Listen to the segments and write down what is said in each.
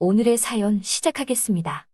오늘의 사연 시작하겠습니다.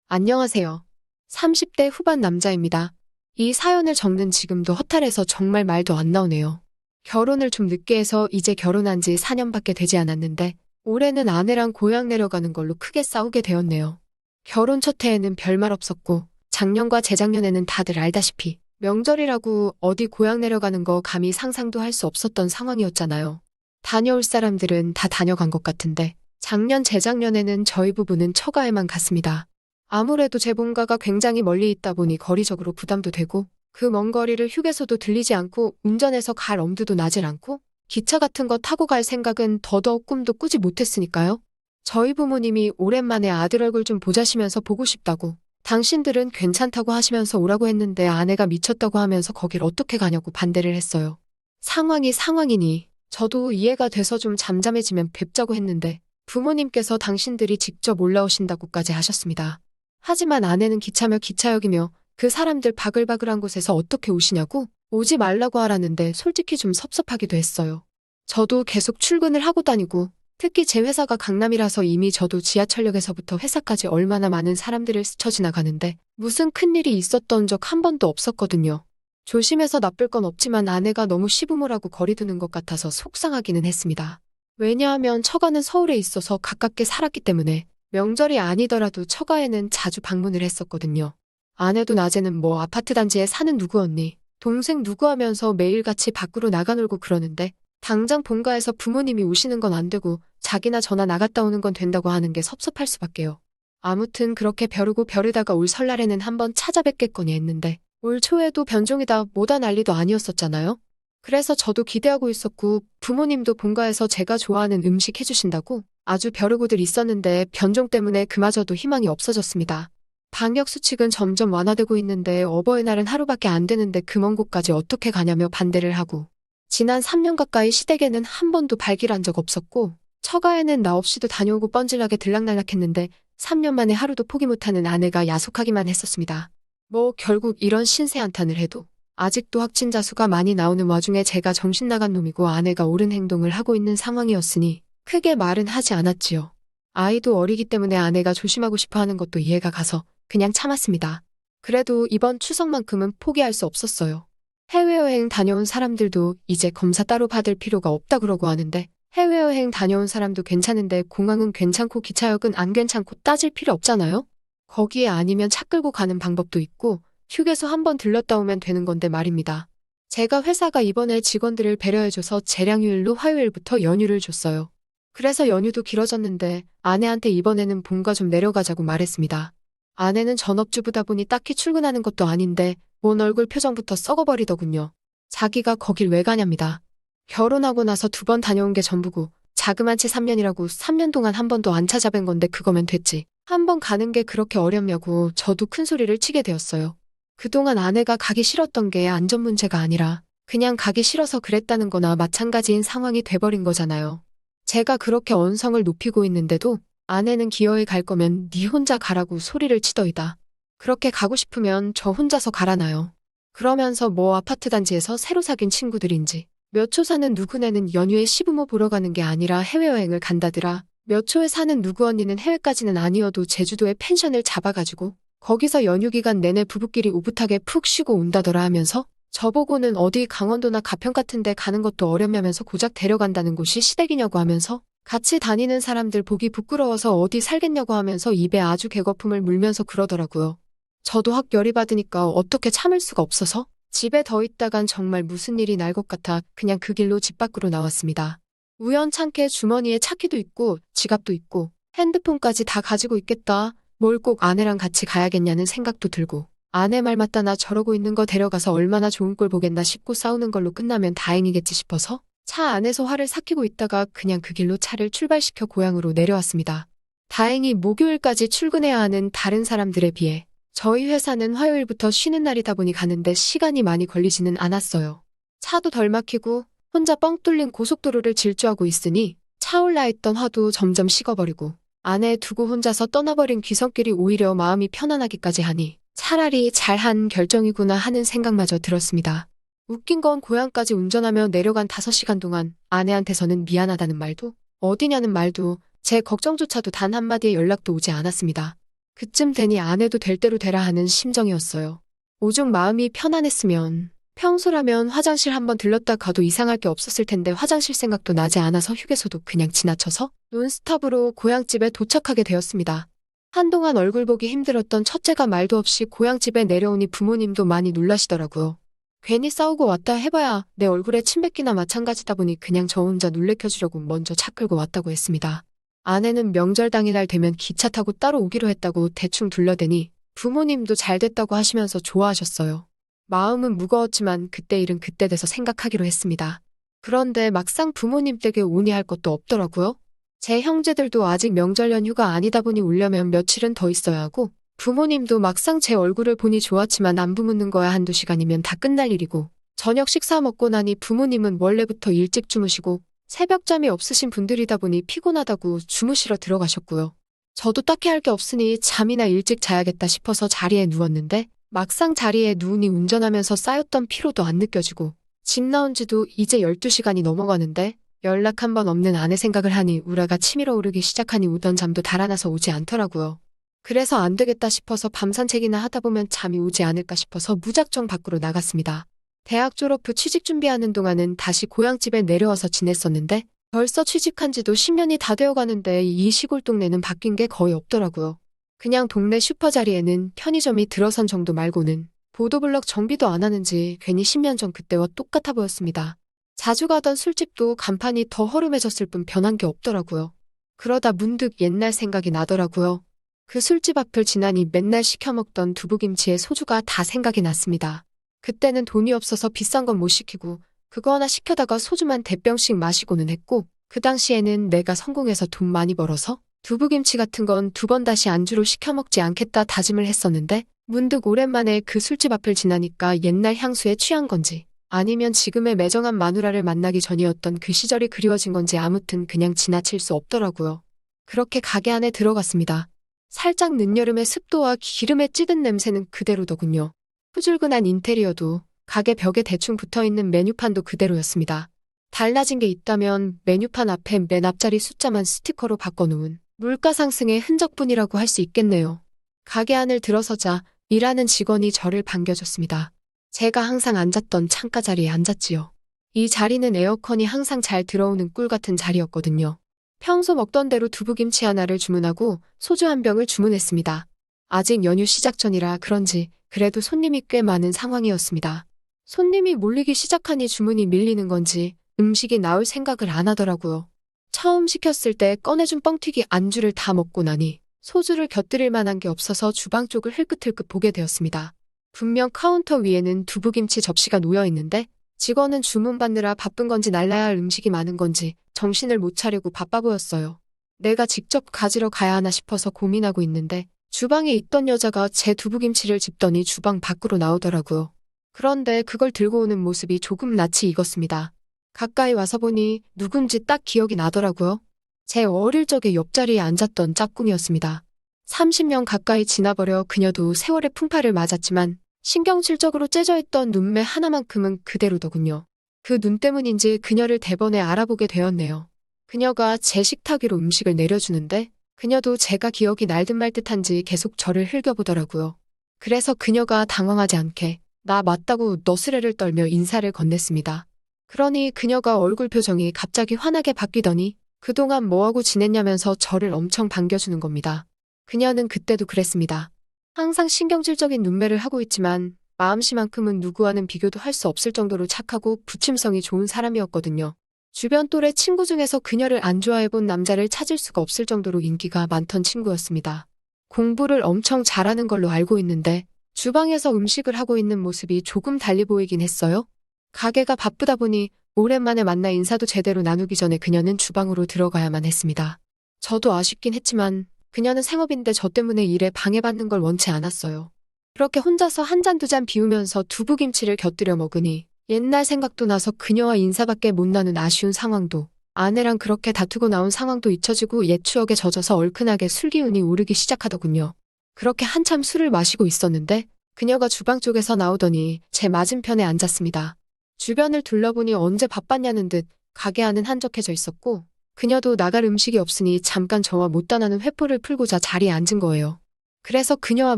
안녕하세요. 30대 후반 남자입니다. 이 사연을 적는 지금도 허탈해서 정말 말도 안 나오네요. 결혼을 좀 늦게 해서 이제 결혼한 지 4년밖에 되지 않았는데 올해는 아내랑 고향 내려가는 걸로 크게 싸우게 되었네요. 결혼 첫 해에는 별말 없었고 작년과 재작년에는 다들 알다시피 명절이라고 어디 고향 내려가는 거 감히 상상도 할 수 없었던 상황이었잖아요. 다녀올 사람들은 다 다녀간 것 같은데 작년 재작년에는 저희 부부는 처가에만 갔습니다. 아무래도 제 본가가 굉장히 멀리 있다 보니 거리적으로 부담도 되고 그 먼 거리를 휴게소도 들리지 않고 운전해서 갈 엄두도 나질 않고 기차 같은 거 타고 갈 생각은 더더욱 꿈도 꾸지 못했으니까요. 저희 부모님이 오랜만에 아들 얼굴 좀 보자시면서 보고 싶다고 당신들은 괜찮다고 하시면서 오라고 했는데 아내가 미쳤다고 하면서 거길 어떻게 가냐고 반대를 했어요. 상황이 상황이니 저도 이해가 돼서 좀 잠잠해지면 뵙자고 했는데 부모님께서 당신들이 직접 올라오신다고까지 하셨습니다. 하지만 아내는 기차며 기차역이며 그 사람들 바글바글한 곳에서 어떻게 오시냐고 오지 말라고 하라는데 솔직히 좀 섭섭하기도 했어요. 저도 계속 출근을 하고 다니고 특히 제 회사가 강남이라서 이미 저도 지하철역에서부터 회사까지 얼마나 많은 사람들을 스쳐 지나가는데 무슨 큰일이 있었던 적 한 번도 없었거든요. 조심해서 나쁠 건 없지만 아내가 너무 시부모라고 거리두는 것 같아서 속상하기는 했습니다. 왜냐하면 처가는 서울에 있어서 가깝게 살았기 때문에 명절이 아니더라도 처가에는 자주 방문을 했었거든요. 아내도 낮에는 뭐 아파트 단지에 사는 누구 언니, 동생 누구 하면서 매일같이 밖으로 나가 놀고 그러는데 당장 본가에서 부모님이 오시는 건 안 되고 자기나 저나 나갔다 오는 건 된다고 하는 게 섭섭할 수밖에요. 아무튼 그렇게 벼르고 벼르다가 올 설날에는 한번 찾아뵙겠거니 했는데 올 초에도 변종이다 뭐다 난리도 아니었었잖아요. 그래서 저도 기대하고 있었고 부모님도 본가에서 제가 좋아하는 음식 해주신다고 아주 벼르고들 있었는데 변종 때문에 그마저도 희망이 없어졌습니다. 방역수칙은 점점 완화되고 있는데 어버이날은 하루밖에 안 되는데 그 먼 곳까지 어떻게 가냐며 반대를 하고 지난 3년 가까이 시댁에는 한 번도 발길한 적 없었고 처가에는 나 없이도 다녀오고 뻔질나게 들락날락했는데 3년 만에 하루도 포기 못하는 아내가 야속하기만 했었습니다. 뭐 결국 이런 신세한탄을 해도 아직도 확진자 수가 많이 나오는 와중에 제가 정신 나간 놈이고 아내가 옳은 행동을 하고 있는 상황이었으니 크게 말은 하지 않았지요. 아이도 어리기 때문에 아내가 조심하고 싶어 하는 것도 이해가 가서 그냥 참았습니다. 그래도 이번 추석만큼은 포기할 수 없었어요. 해외여행 다녀온 사람들도 이제 검사 따로 받을 필요가 없다 그러고 하는데 해외여행 다녀온 사람도 괜찮은데 공항은 괜찮고 기차역은 안 괜찮고 따질 필요 없잖아요? 거기에 아니면 차 끌고 가는 방법도 있고 휴게소 한번 들렀다 오면 되는 건데 말입니다. 제가 회사가 이번에 직원들을 배려해줘서 재량휴일로 화요일부터 연휴를 줬어요. 그래서 연휴도 길어졌는데 아내한테 이번에는 본가 좀 내려가자고 말했습니다. 아내는 전업주부다 보니 딱히 출근하는 것도 아닌데 뭔 얼굴 표정부터 썩어버리더군요. 자기가 거길 왜 가냐입니다. 결혼하고 나서 2번 다녀온 게 전부고 자그만 채 3년이라고 3년 동안 한 번도 안 찾아뵌 건데 그거면 됐지. 한 번 가는 게 그렇게 어렵냐고 저도 큰 소리를 치게 되었어요. 그동안 아내가 가기 싫었던 게 안전 문제가 아니라 그냥 가기 싫어서 그랬다는 거나 마찬가지인 상황이 돼버린 거잖아요. 제가 그렇게 언성을 높이고 있는데도 아내는 기어이 갈 거면 네 혼자 가라고 소리를 치더이다. 그렇게 가고 싶으면 저 혼자서 가라나요. 그러면서 뭐 아파트 단지에서 새로 사귄 친구들인지 몇 초 사는 누구네는 연휴에 시부모 보러 가는 게 아니라 해외여행을 간다더라. 몇 초에 사는 누구 언니는 해외까지는 아니어도 제주도에 펜션을 잡아가지고 거기서 연휴 기간 내내 부부끼리 오붓하게 푹 쉬고 온다더라 하면서 저보고는 어디 강원도나 가평 같은 데 가는 것도 어렵냐면서 고작 데려간다는 곳이 시댁이냐고 하면서 같이 다니는 사람들 보기 부끄러워서 어디 살겠냐고 하면서 입에 아주 개거품을 물면서 그러더라고요. 저도 확 열이 받으니까 어떻게 참을 수가 없어서 집에 더 있다간 정말 무슨 일이 날 것 같아 그냥 그 길로 집 밖으로 나왔습니다. 우연찮게 주머니에 차키도 있고 지갑도 있고 핸드폰까지 다 가지고 있겠다. 뭘 꼭 아내랑 같이 가야겠냐는 생각도 들고 아내 말 맞다 나 저러고 있는 거 데려가서 얼마나 좋은 꼴 보겠나 싶고 싸우는 걸로 끝나면 다행이겠지 싶어서 차 안에서 화를 삭히고 있다가 그냥 그 길로 차를 출발시켜 고향으로 내려왔습니다. 다행히 목요일까지 출근해야 하는 다른 사람들에 비해 저희 회사는 화요일부터 쉬는 날이다 보니 가는데 시간이 많이 걸리지는 않았어요. 차도 덜 막히고 혼자 뻥 뚫린 고속도로를 질주하고 있으니 차올라 있던 화도 점점 식어버리고 아내 두고 혼자서 떠나버린 귀성길이 오히려 마음이 편안하기까지 하니 차라리 잘한 결정이구나 하는 생각마저 들었습니다. 웃긴 건 고향까지 운전하며 내려간 5시간 동안 아내한테서는 미안하다는 말도 어디냐는 말도 제 걱정조차도 단 한마디의 연락도 오지 않았습니다. 그쯤 되니 안 해도 될 대로 되라 하는 심정이었어요. 오죽 마음이 편안했으면 평소라면 화장실 한번 들렀다 가도 이상할 게 없었을 텐데 화장실 생각도 나지 않아서 휴게소도 그냥 지나쳐서 논스톱으로 고향집에 도착하게 되었습니다. 한동안 얼굴 보기 힘들었던 첫째가 말도 없이 고향집에 내려오니 부모님도 많이 놀라시더라고요. 괜히 싸우고 왔다 해봐야 내 얼굴에 침 뱉기나 마찬가지다 보니 그냥 저 혼자 놀래켜주려고 먼저 차 끌고 왔다고 했습니다. 아내는 명절 당일날 되면 기차 타고 따로 오기로 했다고 대충 둘러대니 부모님도 잘 됐다고 하시면서 좋아하셨어요. 마음은 무거웠지만 그때 일은 그때 돼서 생각하기로 했습니다. 그런데 막상 부모님 댁에 오니 할 것도 없더라고요. 제 형제들도 아직 명절 연휴가 아니다 보니 오려면 며칠은 더 있어야 하고 부모님도 막상 제 얼굴을 보니 좋았지만 안부 묻는 거야 한두 시간이면 다 끝날 일이고 저녁 식사 먹고 나니 부모님은 원래부터 일찍 주무시고 새벽잠이 없으신 분들이다 보니 피곤하다고 주무시러 들어가셨고요. 저도 딱히 할 게 없으니 잠이나 일찍 자야겠다 싶어서 자리에 누웠는데 막상 자리에 누우니 운전하면서 쌓였던 피로도 안 느껴지고 집 나온 지도 이제 12시간이 넘어가는데 연락 한 번 없는 아내 생각을 하니 우라가 치밀어 오르기 시작하니 오던 잠도 달아나서 오지 않더라고요. 그래서 안 되겠다 싶어서 밤 산책이나 하다 보면 잠이 오지 않을까 싶어서 무작정 밖으로 나갔습니다. 대학 졸업 후 취직 준비하는 동안은 다시 고향집에 내려와서 지냈었는데 벌써 취직한 지도 10년이 다 되어가는데 이 시골 동네는 바뀐 게 거의 없더라고요. 그냥 동네 슈퍼 자리에는 편의점이 들어선 정도 말고는 보도블럭 정비도 안 하는지 괜히 10년 전 그때와 똑같아 보였습니다. 자주 가던 술집도 간판이 더 허름해졌을 뿐 변한 게 없더라고요. 그러다 문득 옛날 생각이 나더라고요. 그 술집 앞을 지나니 맨날 시켜 먹던 두부김치에 소주가 다 생각이 났습니다. 그때는 돈이 없어서 비싼 건 못 시키고 그거 하나 시켜다가 소주만 대병씩 마시고는 했고 그 당시에는 내가 성공해서 돈 많이 벌어서 두부김치 같은 건 2번 다시 안주로 시켜 먹지 않겠다 다짐을 했었는데 문득 오랜만에 그 술집 앞을 지나니까 옛날 향수에 취한 건지 아니면 지금의 매정한 마누라를 만나기 전이었던 그 시절이 그리워진 건지 아무튼 그냥 지나칠 수 없더라고요. 그렇게 가게 안에 들어갔습니다. 살짝 늦여름의 습도와 기름에 찌든 냄새는 그대로더군요. 후줄근한 인테리어도 가게 벽에 대충 붙어있는 메뉴판도 그대로였습니다. 달라진 게 있다면 메뉴판 앞에 맨 앞자리 숫자만 스티커로 바꿔놓은 물가 상승의 흔적뿐이라고 할 수 있겠네요. 가게 안을 들어서자 일하는 직원이 저를 반겨줬습니다. 제가 항상 앉았던 창가 자리에 앉았지요. 이 자리는 에어컨이 항상 잘 들어오는 꿀 같은 자리였거든요. 평소 먹던 대로 두부김치 하나를 주문하고 소주 한 병을 주문했습니다. 아직 연휴 시작 전이라 그런지 그래도 손님이 꽤 많은 상황이었습니다. 손님이 몰리기 시작하니 주문이 밀리는 건지 음식이 나올 생각을 안 하더라고요. 처음 시켰을 때 꺼내준 뻥튀기 안주를 다 먹고 나니 소주를 곁들일 만한 게 없어서 주방 쪽을 흘끗흘끗 보게 되었습니다. 분명 카운터 위에는 두부김치 접시가 놓여 있는데 직원은 주문 받느라 바쁜 건지 날라야 할 음식이 많은 건지 정신을 못 차리고 바빠 보였어요. 내가 직접 가지러 가야 하나 싶어서 고민하고 있는데 주방에 있던 여자가 제 두부김치를 집더니 주방 밖으로 나오더라고요. 그런데 그걸 들고 오는 모습이 조금 낯이 익었습니다. 가까이 와서 보니 누군지 딱 기억이 나더라고요. 제 어릴 적에 옆자리에 앉았던 짝꿍이었습니다. 30년 가까이 지나버려 그녀도 세월의 풍파를 맞았지만 신경질적으로 째져있던 눈매 하나만큼은 그대로더군요. 그 눈 때문인지 그녀를 대번에 알아보게 되었네요. 그녀가 제 식탁 위로 음식을 내려주는데 그녀도 제가 기억이 날듯 말듯한지 계속 저를 흘겨보더라고요. 그래서 그녀가 당황하지 않게 나 맞다고 너스레를 떨며 인사를 건넸습니다. 그러니 그녀가 얼굴 표정이 갑자기 환하게 바뀌더니 그동안 뭐하고 지냈냐면서 저를 엄청 반겨주는 겁니다. 그녀는 그때도 그랬습니다. 항상 신경질적인 눈매를 하고 있지만 마음씨만큼은 누구와는 비교도 할 수 없을 정도로 착하고 부침성이 좋은 사람이었거든요. 주변 또래 친구 중에서 그녀를 안 좋아해본 남자를 찾을 수가 없을 정도로 인기가 많던 친구였습니다. 공부를 엄청 잘하는 걸로 알고 있는데 주방에서 음식을 하고 있는 모습이 조금 달리 보이긴 했어요. 가게가 바쁘다 보니 오랜만에 만나 인사도 제대로 나누기 전에 그녀는 주방으로 들어가야만 했습니다. 저도 아쉽긴 했지만 그녀는 생업인데 저 때문에 일에 방해받는 걸 원치 않았어요. 그렇게 혼자서 한 잔 두 잔 비우면서 두부김치를 곁들여 먹으니 옛날 생각도 나서 그녀와 인사밖에 못 나눈 아쉬운 상황도 아내랑 그렇게 다투고 나온 상황도 잊혀지고 옛 추억에 젖어서 얼큰하게 술기운이 오르기 시작하더군요. 그렇게 한참 술을 마시고 있었는데 그녀가 주방 쪽에서 나오더니 제 맞은편에 앉았습니다. 주변을 둘러보니 언제 바빴냐는 듯 가게 안은 한적해져 있었고 그녀도 나갈 음식이 없으니 잠깐 저와 못다나는 회포를 풀고자 자리에 앉은 거예요. 그래서 그녀와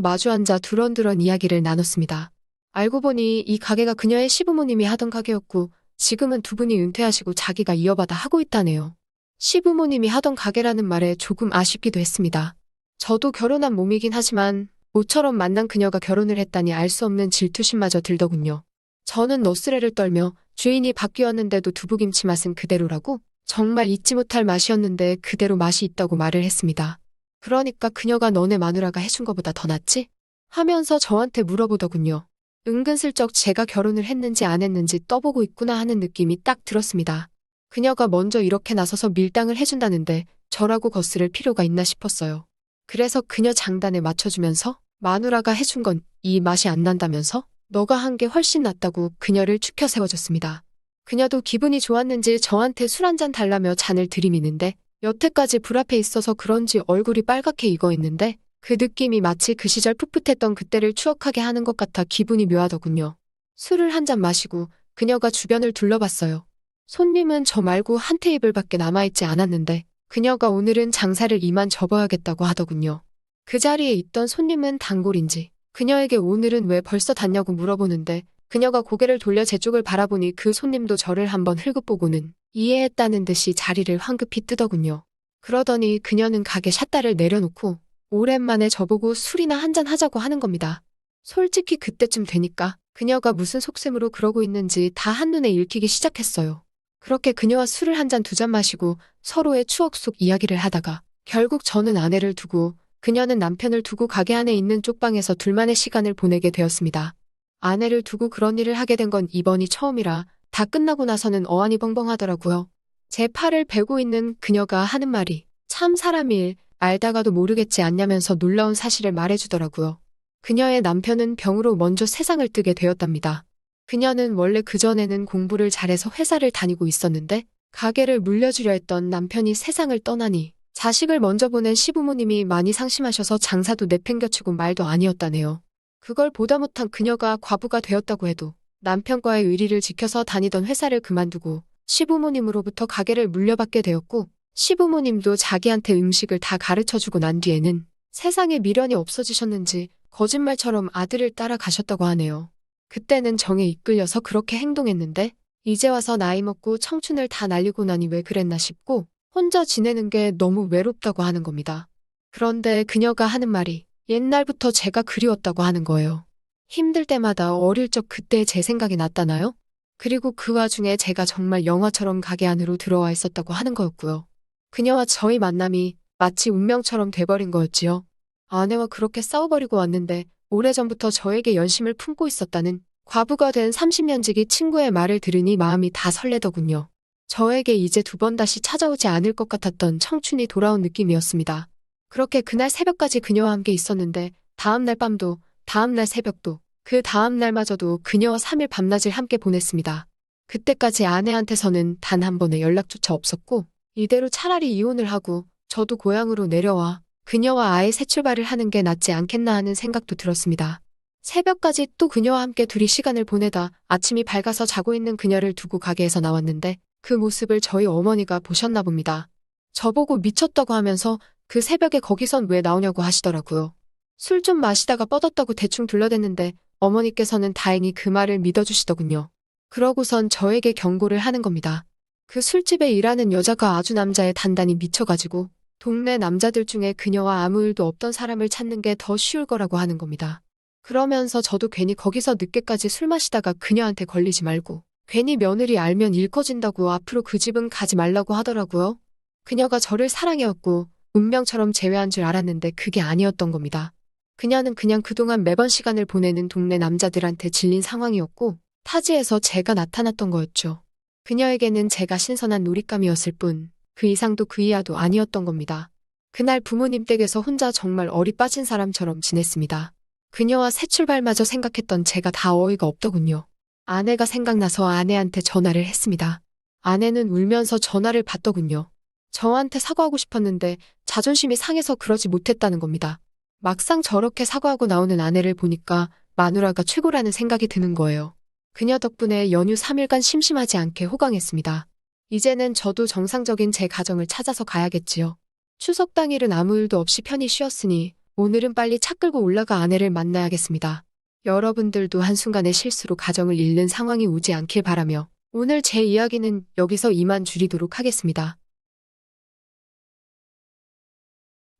마주 앉아 두런두런 이야기를 나눴습니다. 알고 보니 이 가게가 그녀의 시부모님이 하던 가게였고 지금은 두 분이 은퇴하시고 자기가 이어받아 하고 있다네요. 시부모님이 하던 가게라는 말에 조금 아쉽기도 했습니다. 저도 결혼한 몸이긴 하지만 모처럼 만난 그녀가 결혼을 했다니 알 수 없는 질투심마저 들더군요. 저는 너스레를 떨며 주인이 바뀌었는데도 두부김치 맛은 그대로라고? 정말 잊지 못할 맛이었는데 그대로 맛이 있다고 말을 했습니다. 그러니까 그녀가 너네 마누라가 해준 것보다 더 낫지? 하면서 저한테 물어보더군요. 은근슬쩍 제가 결혼을 했는지 안 했는지 떠보고 있구나 하는 느낌이 딱 들었습니다. 그녀가 먼저 이렇게 나서서 밀당을 해준다는데 저라고 거스를 필요가 있나 싶었어요. 그래서 그녀 장단에 맞춰주면서 마누라가 해준 건 이 맛이 안 난다면서? 너가 한 게 훨씬 낫다고 그녀를 추켜 세워줬습니다. 그녀도 기분이 좋았는지 저한테 술 한 잔 달라며 잔을 들이미는데 여태까지 불 앞에 있어서 그런지 얼굴이 빨갛게 익어있는데 그 느낌이 마치 그 시절 풋풋했던 그때를 추억하게 하는 것 같아 기분이 묘하더군요. 술을 한 잔 마시고 그녀가 주변을 둘러봤어요. 손님은 저 말고 한 테이블밖에 남아있지 않았는데 그녀가 오늘은 장사를 이만 접어야겠다고 하더군요. 그 자리에 있던 손님은 단골인지 그녀에게 오늘은 왜 벌써 닫냐고 물어보는데 그녀가 고개를 돌려 제 쪽을 바라보니 그 손님도 저를 한번 흘긋보고는 이해했다는 듯이 자리를 황급히 뜨더군요. 그러더니 그녀는 가게 샷다를 내려놓고 오랜만에 저보고 술이나 한잔 하자고 하는 겁니다. 솔직히 그때쯤 되니까 그녀가 무슨 속셈으로 그러고 있는지 다 한눈에 읽히기 시작했어요. 그렇게 그녀와 술을 한 잔 두 잔 마시고 서로의 추억 속 이야기를 하다가 결국 저는 아내를 두고 그녀는 남편을 두고 가게 안에 있는 쪽방에서 둘만의 시간을 보내게 되었습니다. 아내를 두고 그런 일을 하게 된 건 이번이 처음이라 다 끝나고 나서는 어안이 벙벙하더라고요. 제 팔을 베고 있는 그녀가 하는 말이 참 사람일 알다가도 모르겠지 않냐면서 놀라운 사실을 말해주더라고요. 그녀의 남편은 병으로 먼저 세상을 뜨게 되었답니다. 그녀는 원래 그전에는 공부를 잘해서 회사를 다니고 있었는데 가게를 물려주려 했던 남편이 세상을 떠나니 자식을 먼저 보낸 시부모님이 많이 상심하셔서 장사도 내팽겨치고 말도 아니었다네요. 그걸 보다 못한 그녀가 과부가 되었다고 해도 남편과의 의리를 지켜서 다니던 회사를 그만두고 시부모님으로부터 가게를 물려받게 되었고 시부모님도 자기한테 음식을 다 가르쳐주고 난 뒤에는 세상에 미련이 없어지셨는지 거짓말처럼 아들을 따라 가셨다고 하네요. 그때는 정에 이끌려서 그렇게 행동했는데 이제 와서 나이 먹고 청춘을 다 날리고 나니 왜 그랬나 싶고 혼자 지내는 게 너무 외롭다고 하는 겁니다. 그런데 그녀가 하는 말이 옛날부터 제가 그리웠다고 하는 거예요. 힘들 때마다 어릴 적 그때 제 생각이 났다나요? 그리고 그 와중에 제가 정말 영화처럼 가게 안으로 들어와 있었다고 하는 거였고요. 그녀와 저의 만남이 마치 운명처럼 돼버린 거였지요. 아내와 그렇게 싸워버리고 왔는데 오래전부터 저에게 연심을 품고 있었다는 과부가 된 30년지기 친구의 말을 들으니 마음이 다 설레더군요. 저에게 이제 두 번 다시 찾아오지 않을 것 같았던 청춘이 돌아온 느낌이었습니다. 그렇게 그날 새벽까지 그녀와 함께 있었는데 다음날 밤도, 다음날 새벽도, 그 다음날마저도 그녀와 3일 밤낮을 함께 보냈습니다. 그때까지 아내한테서는 단 한 번의 연락조차 없었고 이대로 차라리 이혼을 하고 저도 고향으로 내려와 그녀와 아예 새 출발을 하는 게 낫지 않겠나 하는 생각도 들었습니다. 새벽까지 또 그녀와 함께 둘이 시간을 보내다 아침이 밝아서 자고 있는 그녀를 두고 가게에서 나왔는데 그 모습을 저희 어머니가 보셨나 봅니다. 저보고 미쳤다고 하면서 그 새벽에 거기선 왜 나오냐고 하시더라고요. 술 좀 마시다가 뻗었다고 대충 둘러댔는데 어머니께서는 다행히 그 말을 믿어주시더군요. 그러고선 저에게 경고를 하는 겁니다. 그 술집에 일하는 여자가 아주 남자에 단단히 미쳐가지고 동네 남자들 중에 그녀와 아무 일도 없던 사람을 찾는 게 더 쉬울 거라고 하는 겁니다. 그러면서 저도 괜히 거기서 늦게까지 술 마시다가 그녀한테 걸리지 말고 괜히 며느리 알면 일 커진다고 앞으로 그 집은 가지 말라고 하더라고요. 그녀가 저를 사랑해왔고 운명처럼 재회한 줄 알았는데 그게 아니었던 겁니다. 그녀는 그냥 그동안 매번 시간을 보내는 동네 남자들한테 질린 상황이었고 타지에서 제가 나타났던 거였죠. 그녀에게는 제가 신선한 놀잇감이었을 뿐 그 이상도 그 이하도 아니었던 겁니다. 그날 부모님 댁에서 혼자 정말 얼이 빠진 사람처럼 지냈습니다. 그녀와 새 출발마저 생각했던 제가 다 어이가 없더군요. 아내가 생각나서 아내한테 전화를 했습니다. 아내는 울면서 전화를 받더군요. 저한테 사과하고 싶었는데 자존심이 상해서 그러지 못했다는 겁니다. 막상 저렇게 사과하고 나오는 아내를 보니까 마누라가 최고라는 생각이 드는 거예요. 그녀 덕분에 연휴 3일간 심심하지 않게 호강했습니다. 이제는 저도 정상적인 제 가정을 찾아서 가야겠지요. 추석 당일은 아무 일도 없이 편히 쉬었으니 오늘은 빨리 차 끌고 올라가 아내를 만나야겠습니다. 여러분들도 한순간의 실수로 가정을 잃는 상황이 오지 않길 바라며 오늘 제 이야기는 여기서 이만 줄이도록 하겠습니다.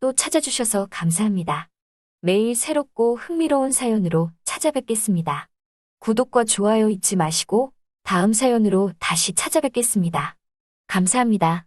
또 찾아주셔서 감사합니다. 매일 새롭고 흥미로운 사연으로 찾아뵙겠습니다. 구독과 좋아요 잊지 마시고 다음 사연으로 다시 찾아뵙겠습니다. 감사합니다.